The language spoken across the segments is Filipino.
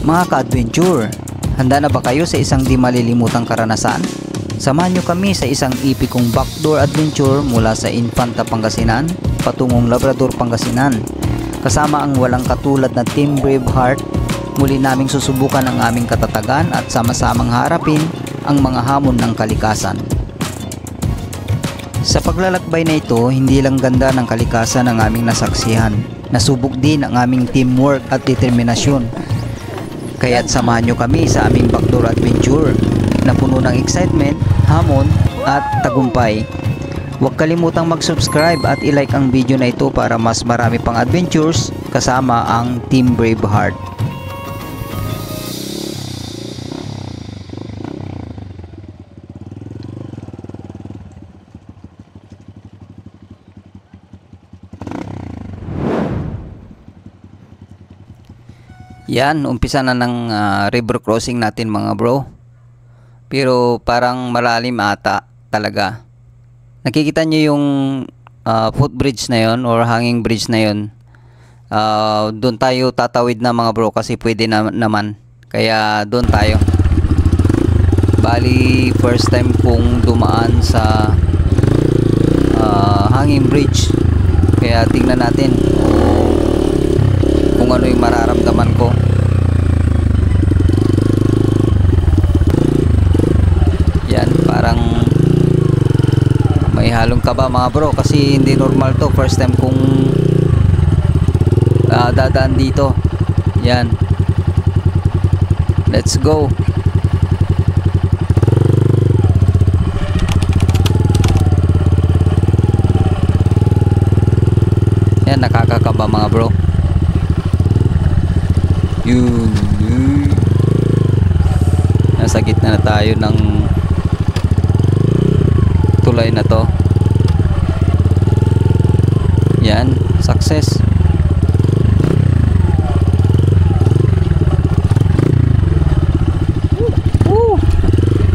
Mga ka-adventure, handa na ba kayo sa isang di malilimutang karanasan? Samahan nyo kami sa isang epikong backdoor adventure mula sa Infanta, Pangasinan patungong Labrador, Pangasinan. Kasama ang walang katulad na Team Braveheart, muli naming susubukan ang aming katatagan at sama-samang harapin ang mga hamon ng kalikasan. Sa paglalakbay na ito, hindi lang ganda ng kalikasan ang aming nasaksihan, nasubok din ang aming teamwork at determinasyon. Kaya't samahan nyo kami sa aming backdoor adventure na puno ng excitement, hamon at tagumpay. Huwag kalimutang mag-subscribe at i-like ang video na ito para mas marami pang adventures kasama ang Team Braveheart. Yan, umpisa na ng river crossing natin mga bro. Pero parang malalim ata talaga. Nakikita nyo yung footbridge na yon or hanging bridge na yon. Doon tayo tatawid na mga bro kasi pwede naman. Kaya doon tayo. Bali first time kong dumaan sa hanging bridge. Kaya tingnan natin kung ano yung mararamdaman ko. Yan, parang may halong kaba mga bro kasi hindi normal to. First time kong dadaan dito. Yan, let's go. Yan, nakakakaba mga bro. Yun. Nasa gitna na tayo ng tulay na to. Yan, success.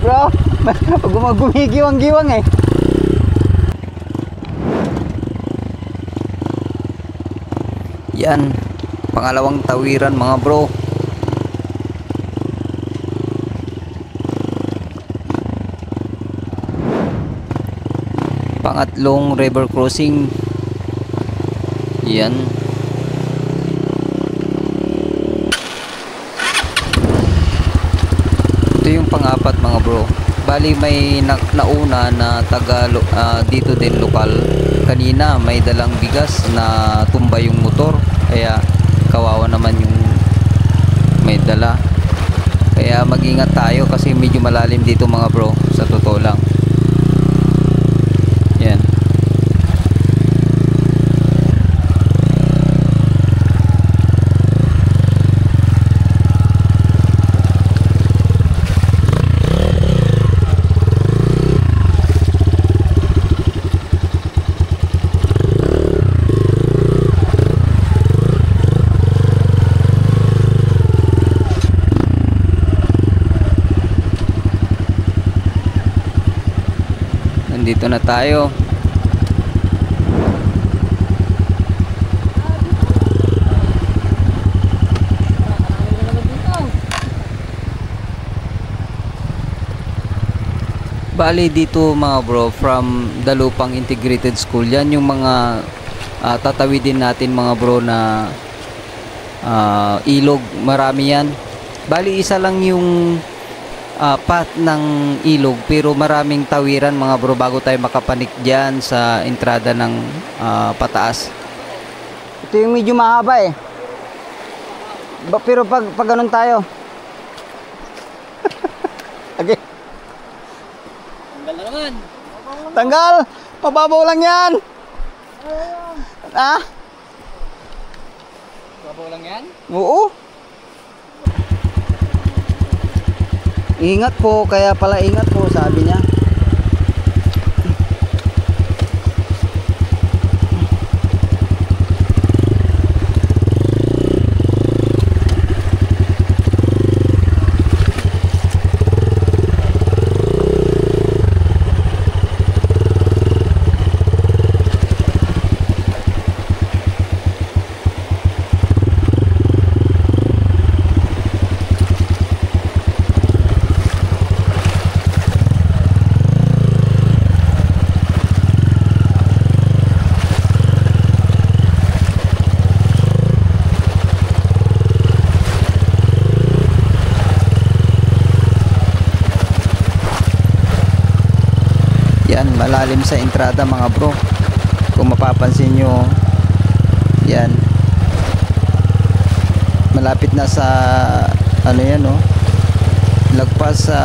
Bro, gumigiwang-giwang eh. Yan, pangalawang tawiran mga bro. Pangatlong river crossing. Yan. Ito yung pangapat mga bro. Bali may nauna na taga dito din lokal. Kanina may dalang bigas na tumba yung motor. Kaya kawawa naman yung may dala. Kaya mag-ingat tayo kasi medyo malalim dito mga bro, sa totoo lang. Yan. Dito na tayo. Bali dito mga bro, from Dalupang Integrated School, yan yung mga tatawidin natin mga bro na ilog. Marami yan. Bali isa lang yung path ng ilog pero maraming tawiran mga bro bago tayo makapanik dyan sa entrada ng pataas. Ito yung medyo mahaba eh. Pero pag ganun tayo okay. Tanggal na naman. Tanggal! Pababaw lang yan. Ah? Pababaw lang yan? Oo. Ingat po, kaya pala ingat po sabi niya. yan, malalim sa entrada mga bro. Kung mapapansin nyo, yan, malapit na sa ano yan, no, lagpas sa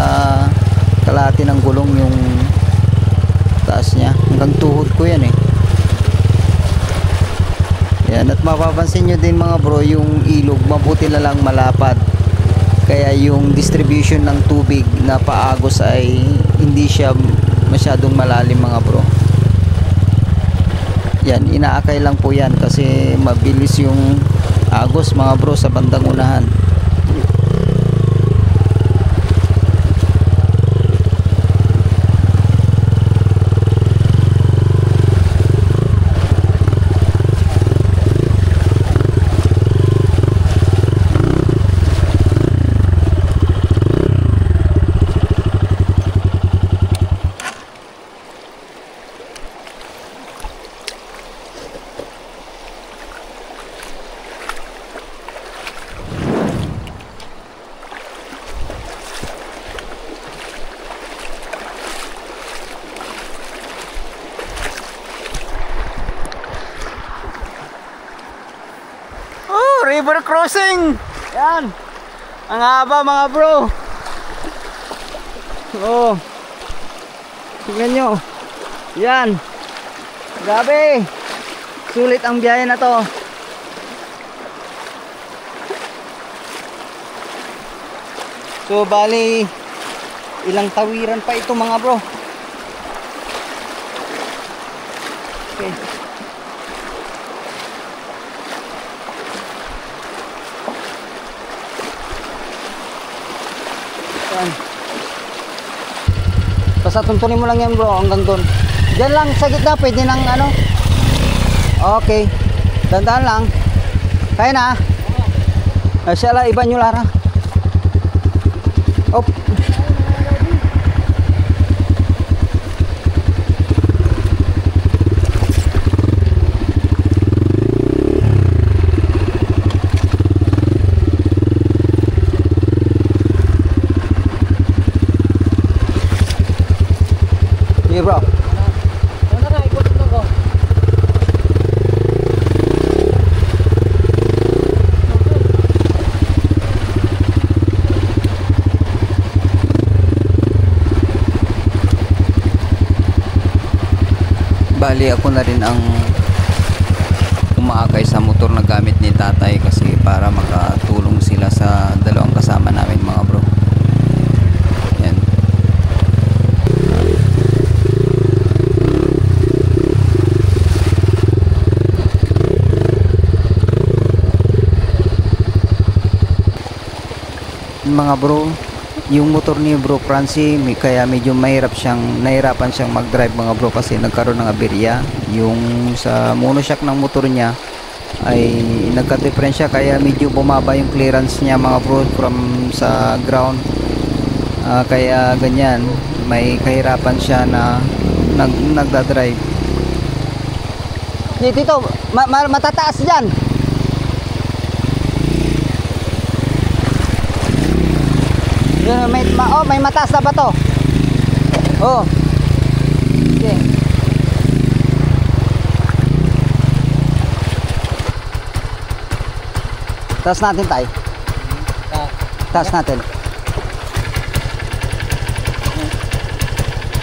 kalahati ng gulong yung taas niya, hanggang tuhod ko yan eh. Yan, at mapapansin nyo din mga bro, yung ilog mabuti na lang malapad, kaya yung distribution ng tubig na paagos ay hindi siya masyadong malalim mga bro. Yan, inaakay lang po yan kasi mabilis yung agos mga bro sa bandang unahan. River crossing. Yan. Ang haba mga bro. Oh. Tingnan nyo. Yan. Grabe. Sulit ang biyahe na to. So bali ilang tawiran pa ito mga bro. Okay. Basta tuntunin mo lang yan bro hanggang doon. Diyan lang sa gitna pwede nang ano. Okay. Dandan lang. Kaya na. Siya lang iba nyo lara. Op. Sige bro. Ano na, ikot mo ko. Bali ako na rin ang umaakay sa motor na gamit ni tatay kasi para makatulong sila sa dalawang kasama namin mga bro. Yan. Mga bro, yung motor ni bro Francie kaya medyo nahirapan siyang mag-drive mga bro kasi nagkaroon ng aberya. Yung sa monoshock ng motor niya ay nagka-diferensya kaya medyo bumaba yung clearance niya mga bro from sa ground. Kaya ganyan, may kahirapan siya na nagda-drive. Dito, matataas dyan. May mataas na ba to? Oh. Okay. Taas natin tayo. Taas natin.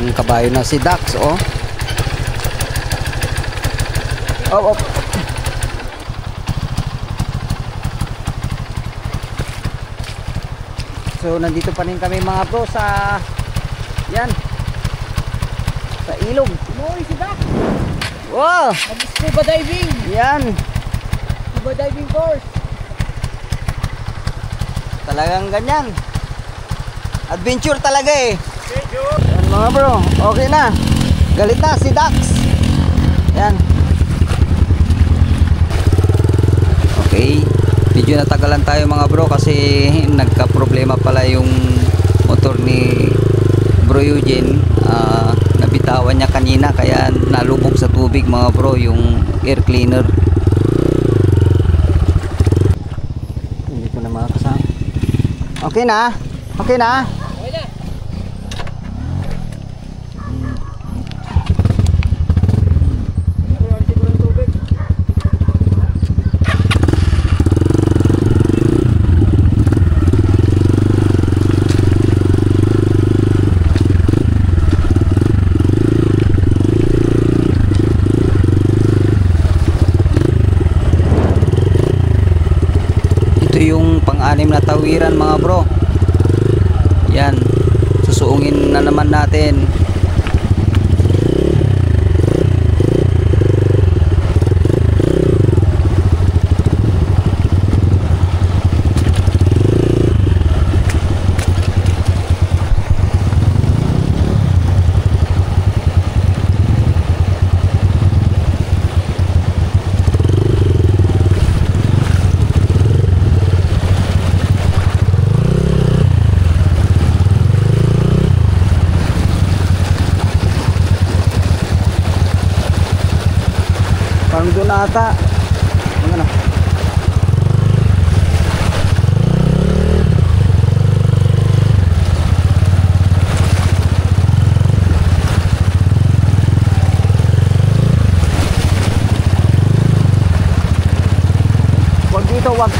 Yung kabayo na si Dax, oh. Oh, oh. So nandito pa rin kami mga bro sa yan sa ilog. Uy, si Doc! Wow! Mag-scuba diving! Yan! Scuba diving course! Talagang ganyan. Adventure talaga eh. Adventure! Yan mga bro, okay na. Galit na si Dax. Yan. Okay. Medyo natagalan tayo mga bro kasi nagka-problema pala yung motor ni Bro Eugene. Nabitawan niya kanina kaya nalubog sa tubig mga bro yung air cleaner. Hindi ko na makakasama. Okay na? Okay na? Okay na! yung pang-anim na tawiran mga bro. Yan, susuungin na naman natin. Parang doon ata. Ano? Wag dito, wag.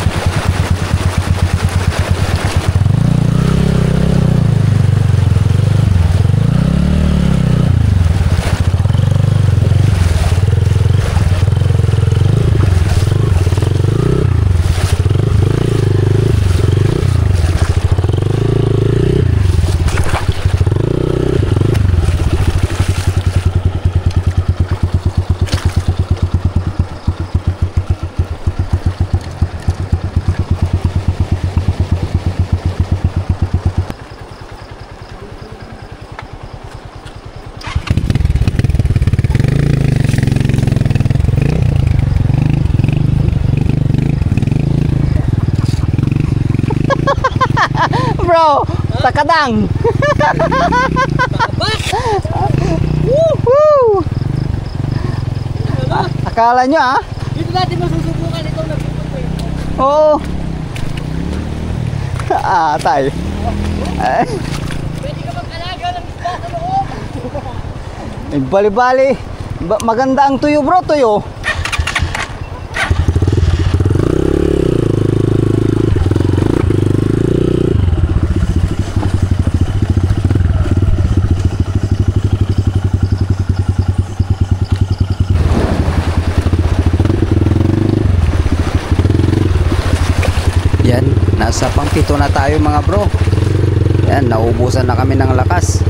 Bro, takadang. Woohoo! Akala nyo Dito natin masusubukan itong nagpupunta eh. Oo. Tay. Pwede ka mag-alaga ng isda sa loob. Bali-bali. Maganda ang tuyo bro, tuyo. Yan, nasa pang-7 na tayo mga bro. Yan, naubusan na kami ng lakas.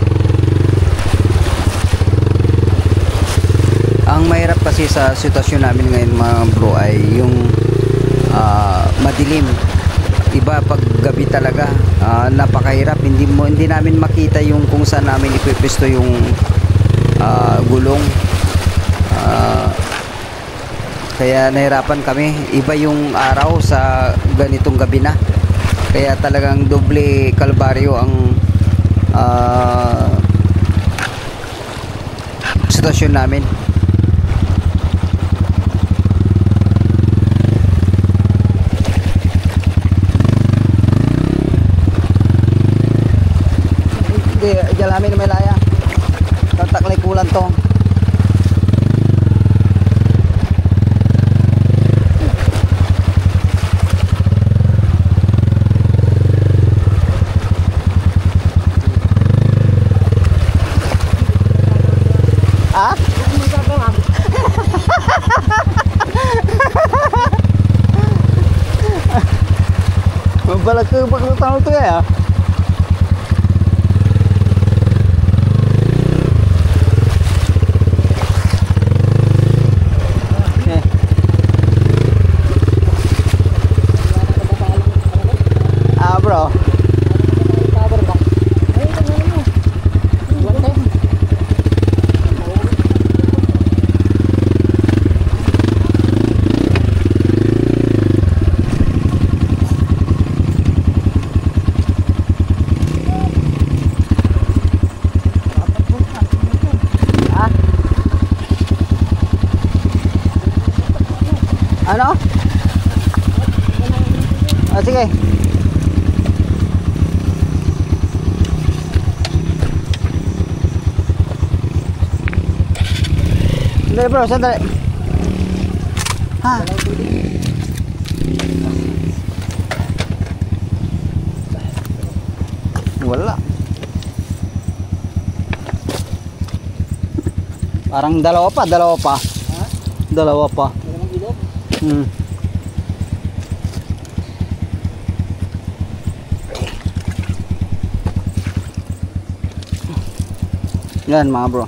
Ang mahirap kasi sa sitwasyon namin ngayon mga bro ay yung madilim. Iba pag gabi talaga, napakahirap. Hindi namin makita yung kung saan namin ipipisto yung gulong. Kaya nahirapan kami. Iba yung araw sa ganitong gabi na. Kaya talagang doble kalbaryo ang sitwasyon namin. Hindi, jalamin na may laya. Tatakli kulan to. Mabalag ke bakal tu ya. Bro. Ano? Sige. Sandali bro, sandali. Wala. Parang dalawa pa. Dalawa pa. Yan mga bro.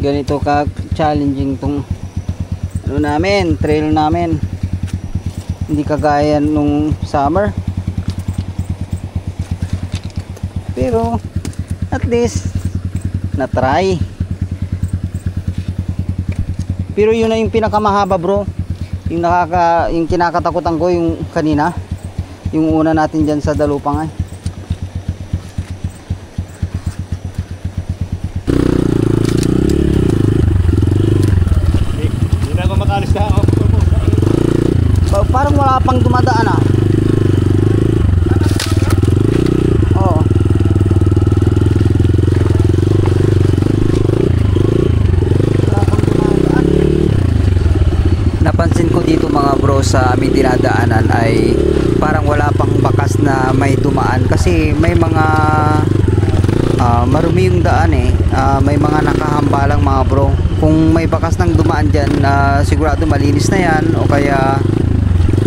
Ganito ka challenging tong ano namin, trail namin. Hindi kagaya nung summer. Pero at least na try. Pero yun na yung pinakamahaba bro. Yung kinakatakutan ko yung kanina. Yung una natin diyan sa Dalupangay. Hindi na ako makalis na ako. Parang wala pang dumadaan ah. Oo. Wala pang dumadaan. Napansin ko dito mga bro sa aming dinadaanan ay parang wala pang bakas na may dumaan kasi may mga marumi yung daan eh. May mga nakahambalang mga bro. Kung may bakas ng dumaan dyan, sigurado malinis na yan o kaya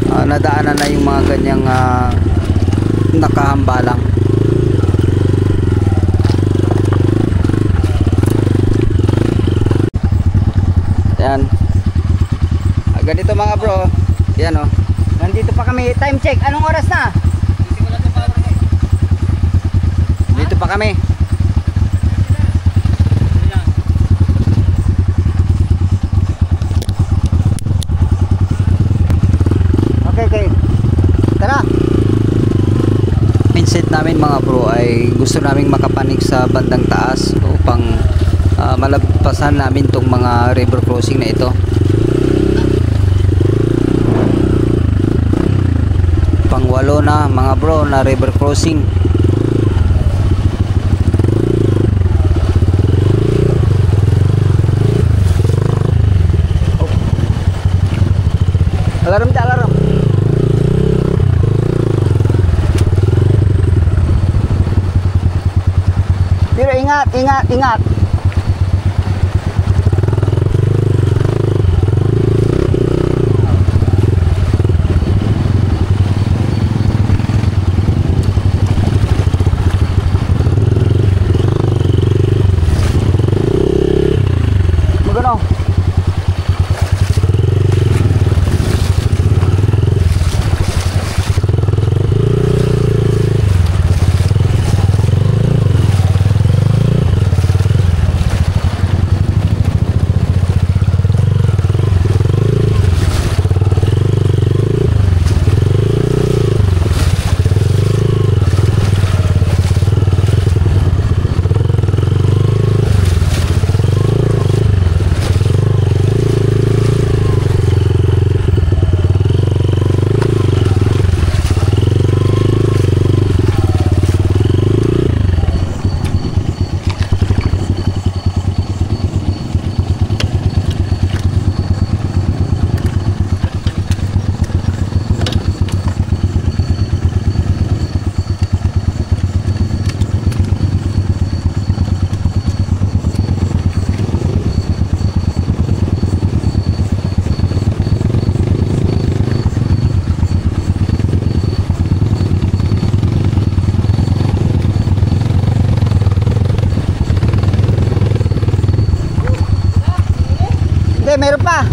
nadaanan na yung mga ganyang nakahambalang. Yan. Ganito mga bro. Yan oh. Nandito pa kami. Time check. Anong oras na? Dito pa kami. Okay. Tara. Mindset namin mga bro ay gusto naming makapanik sa bandang taas upang malagpasan namin tong mga river crossing na ito. Pangwalo na mga bro na river crossing. Alarm ta, alarm. Pero ingat. Magano? Hindi, meron pa.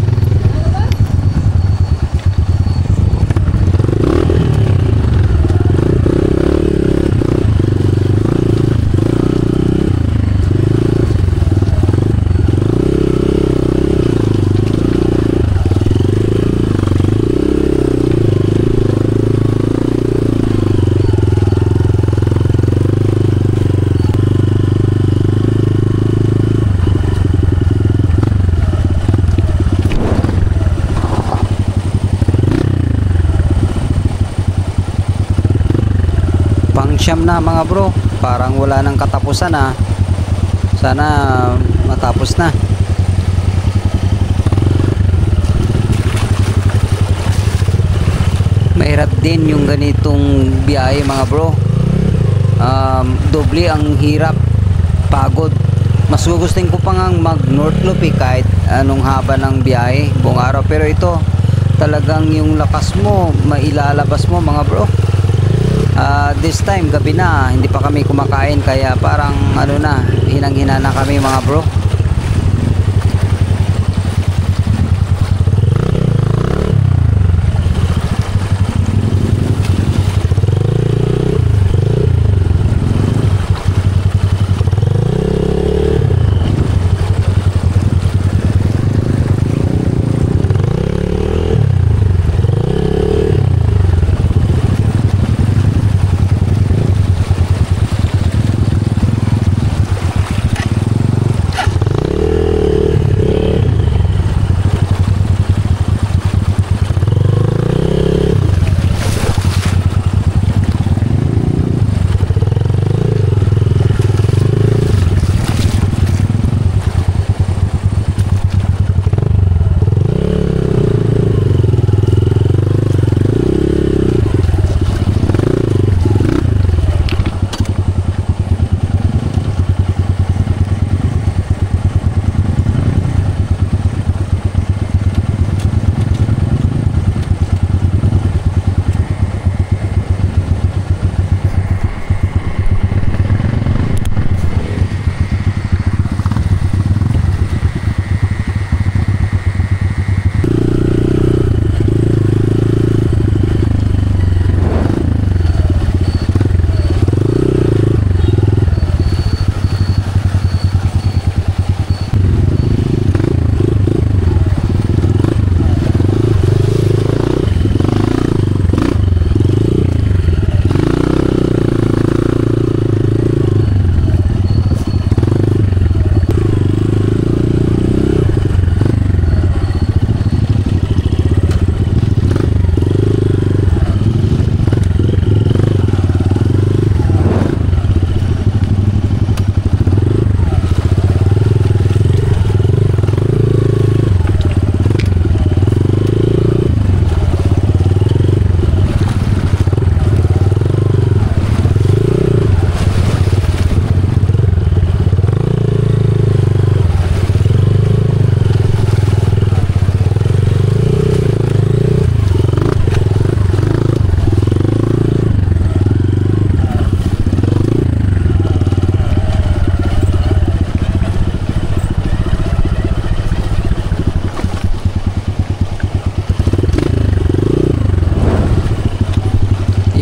Pang-siyam na mga bro, parang wala nang katapusan na. Sana matapos na. Mahirap din yung ganitong biyahe mga bro. Doble ang hirap, pagod. Mas gugustuhin ko pa ngang mag North Loop kahit anong haba ng biyahe buong araw, pero ito talagang yung lakas mo mailalabas mo mga bro. This time gabi na, hindi pa kami kumakain kaya parang ano na, hinang-hina na kami mga bro.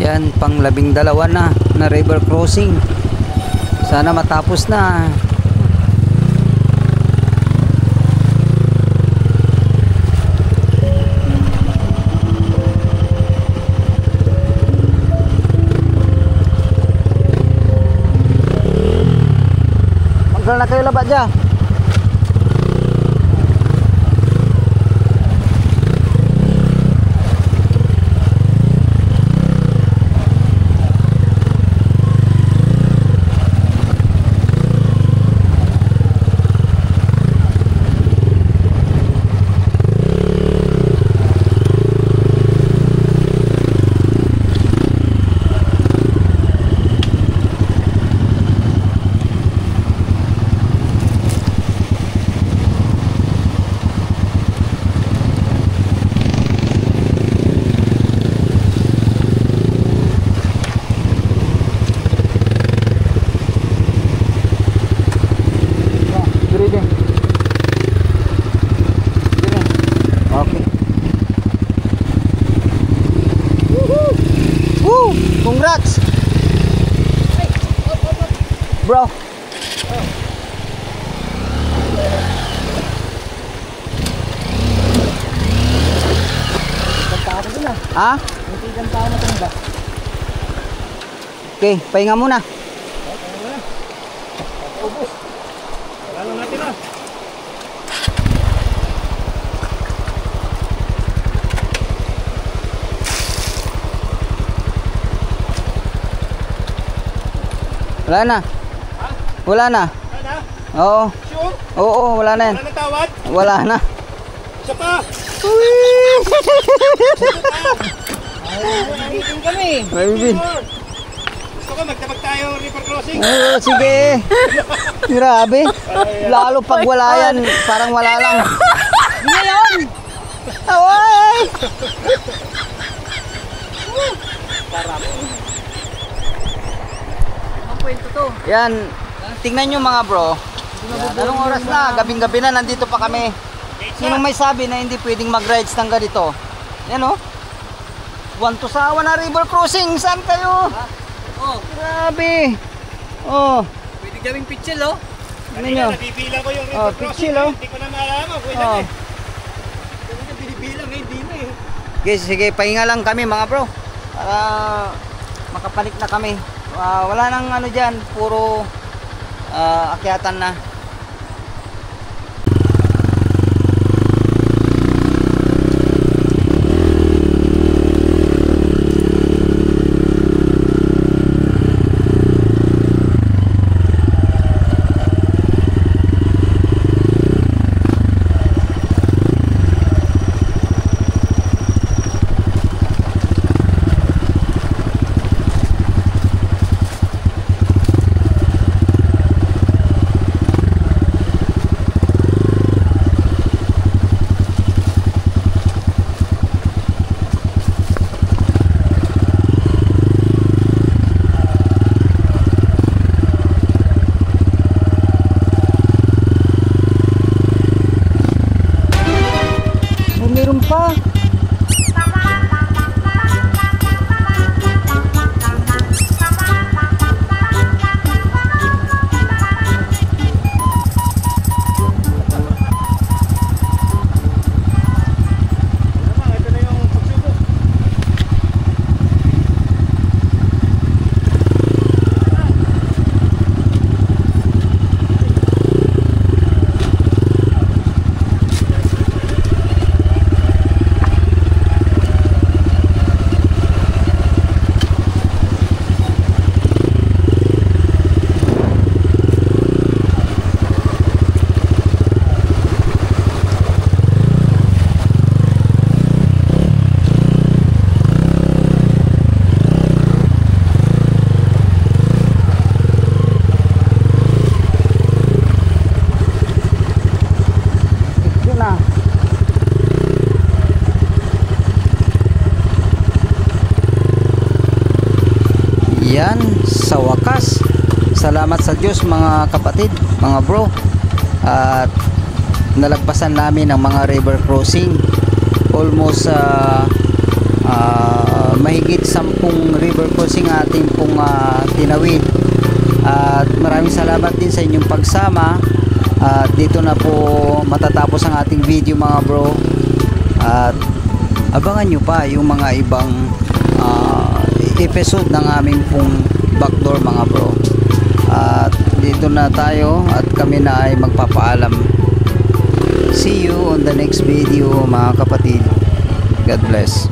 Yan, pang 12 na river crossing. Sana matapos na. Magkano na kayo laba dyan? Congrats! Bro. Ha? Okay, pahinga muna. Wala lang natin ah. Wala na. Ha? Wala na. Wala na? Oo. Sure? Oo, wala na yan. Wala na tawad? Wala na. Isa pa! Nangingin kami. Maybin. Gusto ko magtabag tayo river crossing. Oo, sige. Grabe. Lalo pag wala yan, parang wala lang. Ngayon! Away! Sarap. Yan, tingnan nyo mga bro. Yan, anong oras na? Gabing-gabi na, nandito pa kami. Sinong may sabi na hindi pwedeng mag-rides ng ganito? Yan oh. Wantusawa na river crossing. Saan kayo? Oh, Grabe. Oh, pwede kaming pitchel oh. ano nyo? Nabibilang ko yung Oh, river pitchil, crossing. oh. Hindi ko na maalaman. Kuya Oh. eh. Kami na binibilang eh, di na eh. Okay, sige, pahinga lang kami mga bro. Para makapalik na kami. Wala nang ano dyan, puro akyatan na. Meron pa. Ito na yung pagsubok. Yun na. Yan, sa wakas. Salamat sa Diyos mga kapatid, mga bro. At nalagpasan namin ang mga river crossing. Almost mahigit 10 river crossing ating pong tinawid. At maraming salamat din sa inyong pagsama. At dito na po matatapos ang ating video mga bro. At abangan nyo pa yung mga ibang episode ng aming pong backdoor mga bro. At dito na tayo at kami na ay magpapaalam. See you on the next video mga kapatid. God bless.